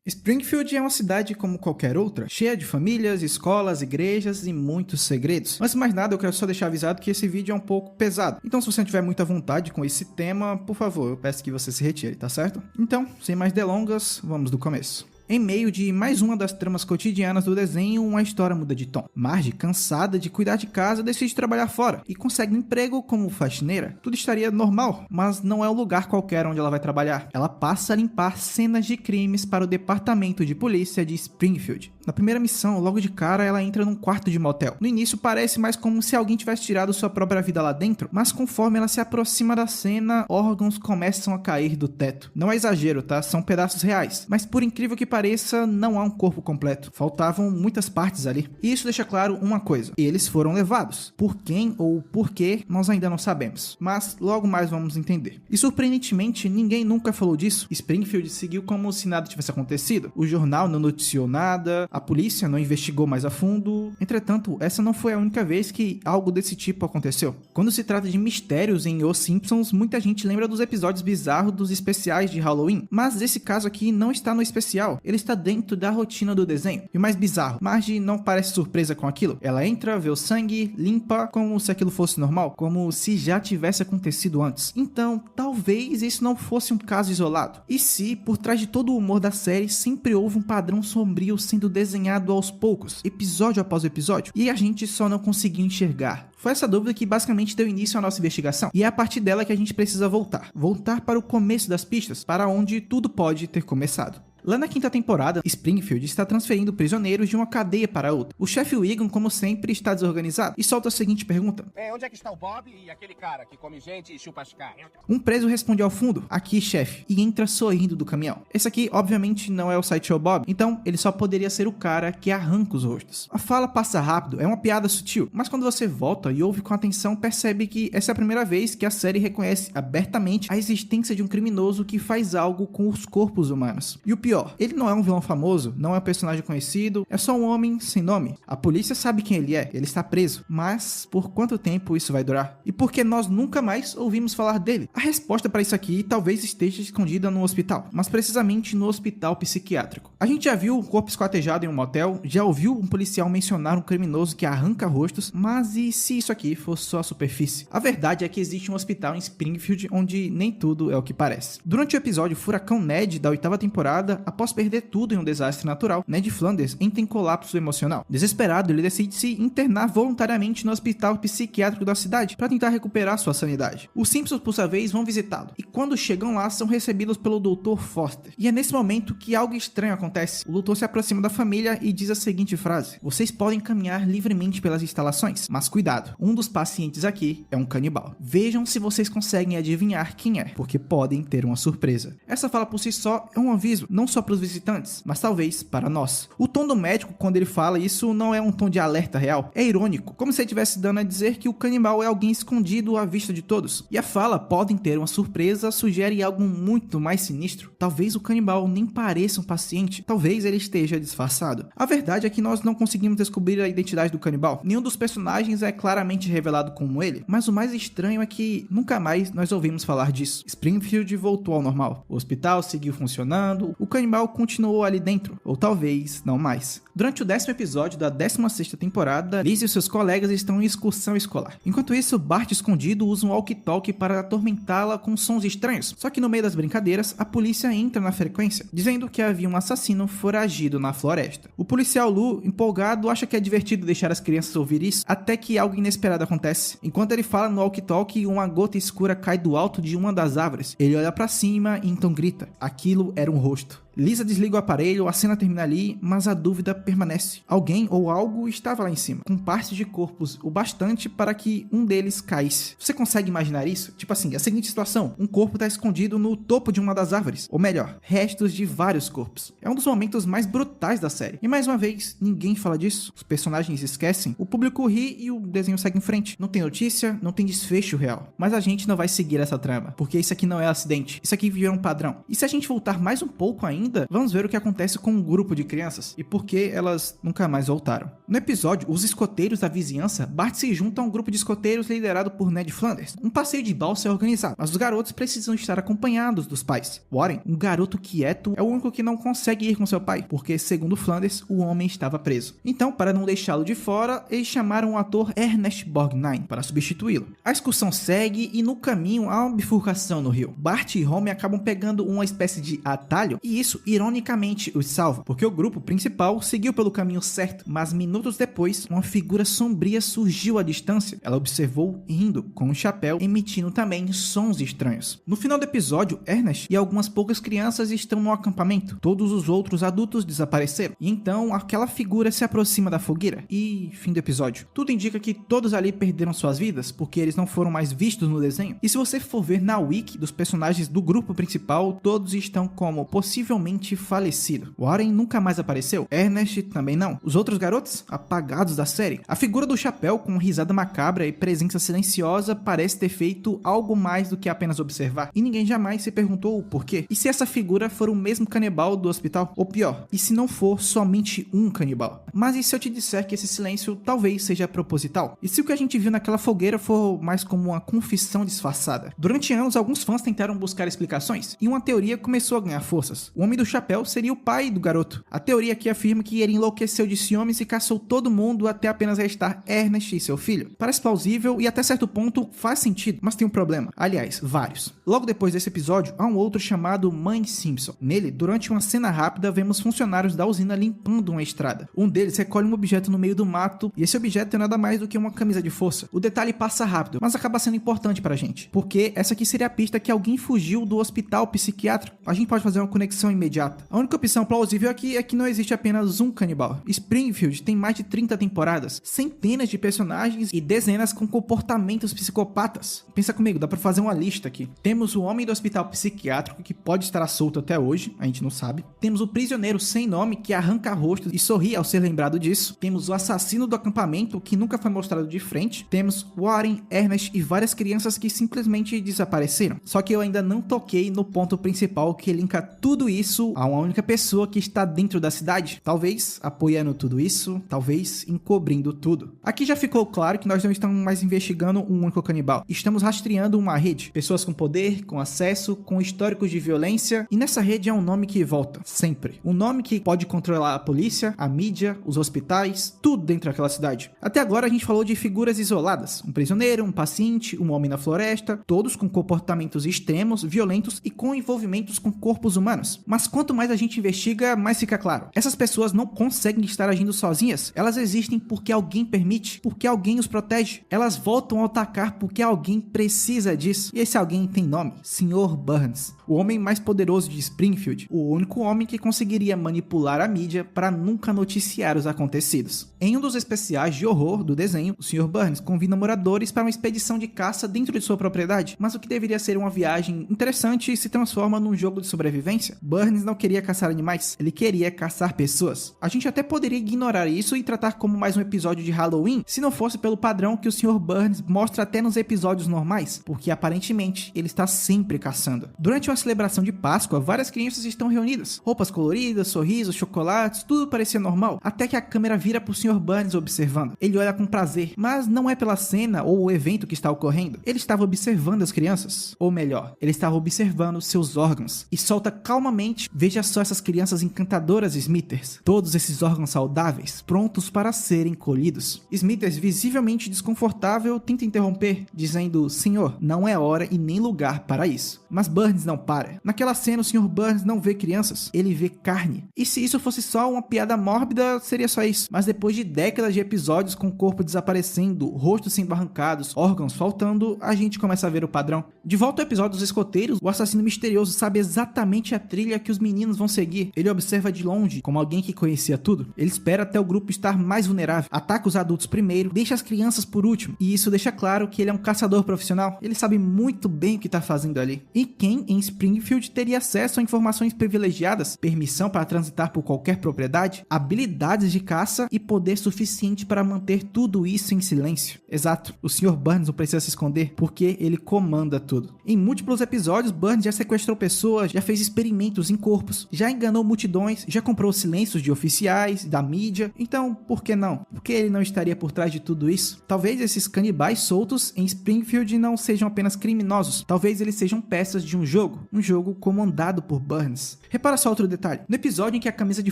Springfield é uma cidade como qualquer outra, cheia de famílias, escolas, igrejas e muitos segredos. Antes de mais nada, eu quero só deixar avisado que esse vídeo é um pouco pesado. Então, se você não tiver muita vontade com esse tema, por favor, eu peço que você se retire, tá certo? Então, sem mais delongas, vamos do começo. Em meio de mais uma das tramas cotidianas do desenho, uma história muda de tom. Marge, cansada de cuidar de casa, decide trabalhar fora e consegue um emprego como faxineira. Tudo estaria normal, mas não é um lugar qualquer onde ela vai trabalhar. Ela passa a limpar cenas de crimes para o departamento de polícia de Springfield. Na primeira missão, logo de cara, ela entra num quarto de motel. No início parece mais como se alguém tivesse tirado sua própria vida lá dentro, mas conforme ela se aproxima da cena, órgãos começam a cair do teto. Não é exagero, tá? São pedaços reais. Mas por incrível que pareça, não há um corpo completo. Faltavam muitas partes ali. E isso deixa claro uma coisa: eles foram levados. Por quem ou por quê, nós ainda não sabemos. Mas logo mais vamos entender. E surpreendentemente, ninguém nunca falou disso. Springfield seguiu como se nada tivesse acontecido. O jornal não noticiou nada, a polícia não investigou mais a fundo. Entretanto, essa não foi a única vez que algo desse tipo aconteceu. Quando se trata de mistérios em Os Simpsons, muita gente lembra dos episódios bizarros dos especiais de Halloween. Mas esse caso aqui não está no especial. Ele está dentro da rotina do desenho. E o mais bizarro, Marge não parece surpresa com aquilo. Ela entra, vê o sangue, limpa, como se aquilo fosse normal, como se já tivesse acontecido antes. Então, talvez isso não fosse um caso isolado. E se, por trás de todo o humor da série, sempre houve um padrão sombrio sendo desenhado aos poucos, episódio após episódio, e a gente só não conseguiu enxergar. Foi essa dúvida que basicamente deu início à nossa investigação, e é a partir dela que a gente precisa voltar. Voltar para o começo das pistas, para onde tudo pode ter começado. Lá na quinta temporada, Springfield está transferindo prisioneiros de uma cadeia para outra. O chefe Wiggum, como sempre, está desorganizado e solta a seguinte pergunta: onde é que está o Bob e aquele cara que come gente e chupa as carnes? Um preso responde ao fundo: aqui, chefe, e entra sorrindo do caminhão. Esse aqui, obviamente, não é o Sideshow Bob, então ele só poderia ser o cara que arranca os rostos. A fala passa rápido, é uma piada sutil, mas quando você volta e ouve com atenção, percebe que essa é a primeira vez que a série reconhece abertamente a existência de um criminoso que faz algo com os corpos humanos. E o pior, ele não é um vilão famoso, não é um personagem conhecido, é só um homem sem nome. A polícia sabe quem ele está preso, mas por quanto tempo isso vai durar? E por que nós nunca mais ouvimos falar dele? A resposta para isso aqui talvez esteja escondida no hospital, mas precisamente no hospital psiquiátrico. A gente já viu um corpo esquartejado em um motel, já ouviu um policial mencionar um criminoso que arranca rostos, mas e se isso aqui fosse só a superfície? A verdade é que existe um hospital em Springfield onde nem tudo é o que parece. Durante o episódio Furacão Ned da 8ª temporada, após perder tudo em um desastre natural, Ned Flanders entra em colapso emocional. Desesperado, ele decide se internar voluntariamente no hospital psiquiátrico da cidade para tentar recuperar sua sanidade. Os Simpsons, por sua vez, vão visitá-lo, e quando chegam lá, são recebidos pelo Dr. Foster. E é nesse momento que algo estranho acontece. O doutor se aproxima da família e diz a seguinte frase: vocês podem caminhar livremente pelas instalações, mas cuidado, um dos pacientes aqui é um canibal. Vejam se vocês conseguem adivinhar quem é, porque podem ter uma surpresa. Essa fala por si só é um aviso, não só para os visitantes, mas talvez para nós. O tom do médico, quando ele fala isso, não é um tom de alerta real, é irônico, como se ele estivesse dando a dizer que o canibal é alguém escondido à vista de todos. E a fala podem ter uma surpresa sugere algo muito mais sinistro. Talvez o canibal nem pareça um paciente, talvez ele esteja disfarçado. A verdade é que nós não conseguimos descobrir a identidade do canibal. Nenhum dos personagens é claramente revelado como ele, mas o mais estranho é que nunca mais nós ouvimos falar disso. Springfield voltou ao normal, o hospital seguiu funcionando, o canibal continuou ali dentro, ou talvez não mais. Durante o 10º episódio da 16ª temporada, Liz e seus colegas estão em excursão escolar. Enquanto isso, Bart escondido usa um walkie-talkie para atormentá-la com sons estranhos. Só que no meio das brincadeiras, a polícia entra na frequência, dizendo que havia um assassino foragido na floresta. O policial Lou, empolgado, acha que é divertido deixar as crianças ouvir isso, até que algo inesperado acontece. Enquanto ele fala no walkie-talkie, uma gota escura cai do alto de uma das árvores. Ele olha para cima e então grita. Aquilo era um rosto. Lisa desliga o aparelho, a cena termina ali, mas a dúvida permanece. Alguém ou algo estava lá em cima, com partes de corpos o bastante para que um deles caísse. Você consegue imaginar isso? Tipo assim, a seguinte situação: um corpo está escondido no topo de uma das árvores, ou melhor, restos de vários corpos. É um dos momentos mais brutais da série. E mais uma vez, ninguém fala disso. Os personagens esquecem, o público ri e o desenho segue em frente. Não tem notícia, não tem desfecho real. Mas a gente não vai seguir essa trama, porque isso aqui não é acidente. Isso aqui virou um padrão. E se a gente voltar mais um pouco ainda, ainda, vamos ver o que acontece com um grupo de crianças e por que elas nunca mais voltaram. No episódio, os escoteiros da vizinhança, Bart se junta a um grupo de escoteiros liderado por Ned Flanders. Um passeio de balsa é organizado, mas os garotos precisam estar acompanhados dos pais. Warren, um garoto quieto, é o único que não consegue ir com seu pai, porque, segundo Flanders, o homem estava preso. Então, para não deixá-lo de fora, eles chamaram o ator Ernest Borgnine para substituí-lo. A excursão segue e no caminho há uma bifurcação no rio. Bart e Homer acabam pegando uma espécie de atalho e isso, ironicamente, os salva, porque o grupo principal seguiu pelo caminho certo, mas minutos depois, uma figura sombria surgiu à distância. Ela observou rindo, com um chapéu, emitindo também sons estranhos. No final do episódio, Ernest e algumas poucas crianças estão no acampamento. Todos os outros adultos desapareceram. E então, aquela figura se aproxima da fogueira. E fim do episódio. Tudo indica que todos ali perderam suas vidas, porque eles não foram mais vistos no desenho. E se você for ver na wiki dos personagens do grupo principal, todos estão como possivelmente falecido. Warren nunca mais apareceu. Ernest também não. Os outros garotos, apagados da série. A figura do chapéu, com risada macabra e presença silenciosa, parece ter feito algo mais do que apenas observar. E ninguém jamais se perguntou o porquê. E se essa figura for o mesmo canibal do hospital? Ou pior, e se não for somente um canibal? Mas e se eu te disser que esse silêncio talvez seja proposital? E se o que a gente viu naquela fogueira for mais como uma confissão disfarçada? Durante anos, alguns fãs tentaram buscar explicações, e uma teoria começou a ganhar forças. O homem do chapéu seria o pai do garoto. A teoria aqui afirma que ele enlouqueceu de ciúmes e caçou todo mundo até apenas restar Ernest e seu filho. Parece plausível e até certo ponto faz sentido, mas tem um problema. Aliás, vários. Logo depois desse episódio, há um outro chamado Mãe Simpson. Nele, durante uma cena rápida, vemos funcionários da usina limpando uma estrada. Um deles recolhe um objeto no meio do mato, e esse objeto é nada mais do que uma camisa de força. O detalhe passa rápido, mas acaba sendo importante pra gente, porque essa aqui seria a pista que alguém fugiu do hospital psiquiátrico. A gente pode fazer uma conexão imediata. A única opção plausível aqui é que não existe apenas um canibal. Springfield tem mais de 30 temporadas, centenas de personagens e dezenas com comportamentos psicopatas. Pensa comigo, dá pra fazer uma lista aqui. Temos o homem do hospital psiquiátrico, que pode estar solto até hoje, a gente não sabe. Temos o prisioneiro sem nome, que arranca rostos e sorri ao ser lembrado disso. Temos o assassino do acampamento, que nunca foi mostrado de frente. Temos Warren, Ernest e várias crianças que simplesmente desapareceram. Só que eu ainda não toquei no ponto principal que linka tudo isso a uma única pessoa que está dentro da cidade. Talvez apoiando tudo isso, talvez encobrindo tudo. Aqui já ficou claro que nós não estamos mais investigando um único canibal. Estamos rastreando uma rede. Pessoas com poder, com acesso, com históricos de violência. E nessa rede há um nome que volta, sempre. Um nome que pode controlar a polícia, a mídia, os hospitais, tudo dentro daquela cidade. Até agora a gente falou de figuras isoladas. Um prisioneiro, um paciente, um homem na floresta, todos com comportamentos extremos, violentos e com envolvimentos com corpos humanos. Mas quanto mais a gente investiga, mais fica claro. Essas pessoas não conseguem estar agindo sozinhas. Elas existem porque alguém permite, porque alguém os protege. Elas voltam a atacar porque alguém precisa disso. E esse alguém tem nome: Sr. Burns. O homem mais poderoso de Springfield. O único homem que conseguiria manipular a mídia para nunca noticiar os acontecidos. Em um dos especiais de horror do desenho, o Sr. Burns convida moradores para uma expedição de caça dentro de sua propriedade. Mas o que deveria ser uma viagem interessante se transforma num jogo de sobrevivência. Burns não queria caçar animais, ele queria caçar pessoas. A gente até poderia ignorar isso e tratar como mais um episódio de Halloween, se não fosse pelo padrão que o Sr. Burns mostra até nos episódios normais, porque aparentemente ele está sempre caçando. Durante uma celebração de Páscoa, várias crianças estão reunidas. Roupas coloridas, sorrisos, chocolates, tudo parecia normal, até que a câmera vira pro Sr. Burns observando. Ele olha com prazer, mas não é pela cena ou o evento que está ocorrendo. Ele estava observando as crianças, ou melhor, ele estava observando seus órgãos, e solta calmamente: veja só essas crianças encantadoras, Smithers. Todos esses órgãos saudáveis, prontos para serem colhidos. Smithers, visivelmente desconfortável, tenta interromper, dizendo: senhor, não é hora e nem lugar para isso. Mas Burns não para. Naquela cena, o Sr. Burns não vê crianças, ele vê carne. E se isso fosse só uma piada mórbida, seria só isso. Mas depois de décadas de episódios com o corpo desaparecendo, rostos sendo arrancados, órgãos faltando, a gente começa a ver o padrão. De volta ao episódio dos escoteiros, o assassino misterioso sabe exatamente a trilha que os meninos vão seguir. Ele observa de longe, como alguém que conhecia tudo. Ele espera até o grupo estar mais vulnerável, ataca os adultos primeiro, deixa as crianças por último. E isso deixa claro que ele é um caçador profissional. Ele sabe muito bem o que está fazendo ali. E quem em Springfield teria acesso a informações privilegiadas, permissão para transitar por qualquer propriedade, habilidades de caça e poder suficiente para manter tudo isso em silêncio? Exato, o Sr. Burns não precisa se esconder, porque ele comanda tudo. Em múltiplos episódios, Burns já sequestrou pessoas, já fez experimentos em corpos, já enganou multidões, já comprou silêncios de oficiais, da mídia. Então, por que não? Por que ele não estaria por trás de tudo isso? Talvez esses canibais soltos em Springfield não sejam apenas criminosos, talvez eles sejam peças de um jogo comandado por Burns. Repara só outro detalhe, no episódio em que a camisa de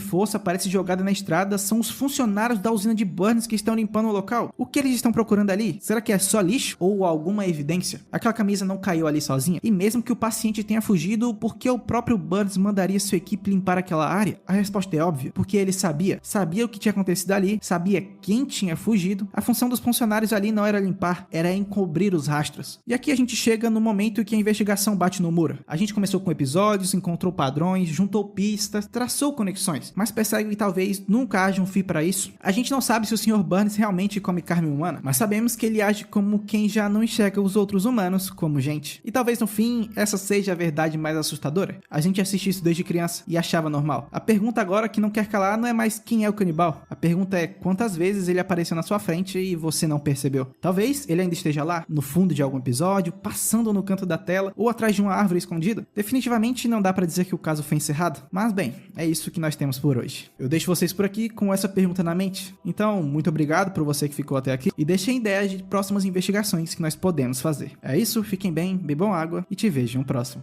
força aparece jogada na estrada, são os funcionários da usina de Burns que estão limpando o local. O que eles estão procurando ali? Será que é só lixo ou alguma evidência? Aquela camisa não caiu ali sozinha? E mesmo que o paciente tenha fugido, por que o próprio Burns mandaria sua equipe limpar aquela área? A resposta é óbvia, porque ele sabia o que tinha acontecido ali, sabia quem tinha fugido. A função dos funcionários ali não era limpar, era encobrir os rastros. E aqui a gente chega no momento que a investigação bate no muro. A gente começou com episódios, encontrou padrões, juntou pistas, traçou conexões, mas percebe que talvez nunca haja um fim para isso. A gente não sabe se o Sr. Burns realmente come carne humana, mas sabemos que ele age como quem já não enxerga os outros humanos como gente. E talvez no fim, essa seja a verdade mais assustadora. A gente assiste isso desde criança e achava normal. A pergunta agora que não quer calar não é mais quem é o canibal. A pergunta é quantas vezes ele apareceu na sua frente e você não percebeu. Talvez ele ainda esteja lá, no fundo de algum episódio, passando no canto da tela ou atrás de uma árvore escondida. Definitivamente não dá pra dizer que o caso foi encerrado, mas bem, é isso que nós temos por hoje. Eu deixo vocês por aqui com essa pergunta na mente. Então, muito obrigado por você que ficou até aqui e deixem ideias de próximas investigações que nós podemos fazer. É isso, fiquem bem, bebam água e te vejo no próximo.